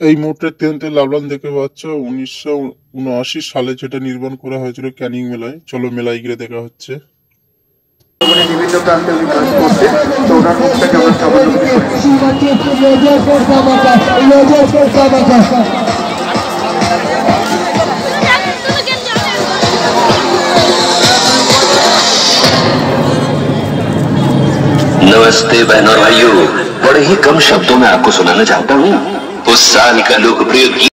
এই মুহূর্তে তেন্তে লাভলান দেখতে পাচ্ছ 1979 সালে যেটা নির্মাণ করা হয়েছিল ক্যানিং মেলায়। চলো মেলায় গিয়ে দেখা হচ্ছে। বিভিন্ন প্রান্তে কাজ করছে, তো ওনার মুখটাকে আমরা नमस्ते बहन और भाइयों, बड़े ही कम शब्दों में आपको सुनाना चाहता हूँ उस साल का लोकप्रिय गीत।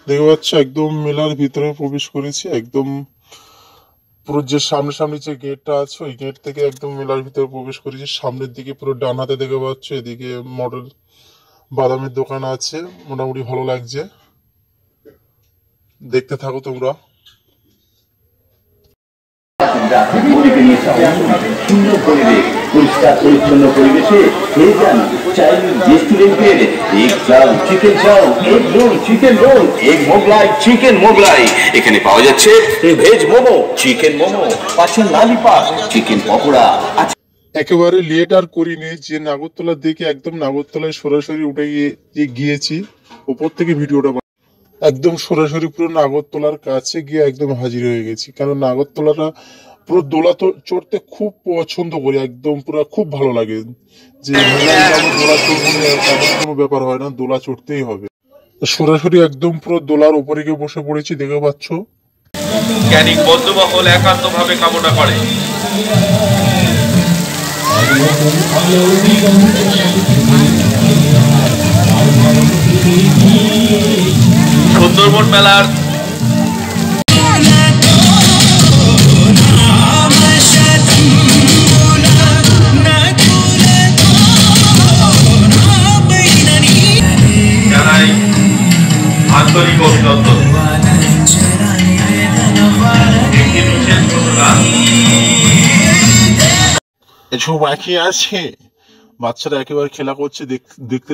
দেখতে পাচ্ছ একদম মেলার ভিতরে প্রবেশ করেছি। একদম পুরো যে সামনে যে গেটটা আছে ওই গেট থেকে একদম মেলার ভিতরে প্রবেশ করেছি। সামনের দিকে পুরো ডান হাতে দেখতে পাচ্ছ, এদিকে মডেল বাদামের দোকান আছে। মোটামুটি ভালো লাগছে, দেখতে থাকো তোমরা। সুন্দর পরিবেশ, পরিষ্কার পরিচ্ছন্ন পরিবেশে খেয়ে যান চাইনিজ রেস্টুরেন্টের এগ চাও, চিকেন চাও, egg roll, chicken roll, egg Mughlai, chicken Mughlai. এখানে পাওয়া যাচ্ছে ভেজ মোমো, চিকেন মোমো, পাশে লালিপাপ, চিকেন পকোড়া। একেবারে লেট আর করিনি, যে নাগরতলার দিকে একদম নাগরতলায় সরাসরি উঠে গিয়েছি। উপর থেকে ভিডিওটা একদম সরাসরি পুরো নাগরতলার কাছে গিয়ে একদম হাজির হয়ে গেছি। কারণ নাগরতলাটা পুরো দোলা চড়তে খুব পছন্দ করি, একদম পুরো খুব ভালো লাগে। যে দোলা চড়বো তেমন কোনো ব্যাপার হয় না, দোলা চড়তেই হবে। সরাসরি একদম পুরো দোলার উপরে গিয়ে বসে পড়েছি, দেখতে পাচ্ছ। ক্যানিং বন্ধুমহল একান্তভাবে কামনা করে সুন্দরবন মেলার জানাই আন্তরিক অভিনন্দন। এসব বাকি আছে, বাচ্চারা একেবারে খেলা করছে, দেখতে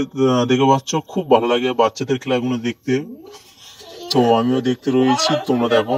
দেখে পাচ্ছ। খুব ভালো লাগে বাচ্চাদের খেলাগুলো দেখতে, তো আমিও দেখতে রয়েছি, তোমরা দেখো।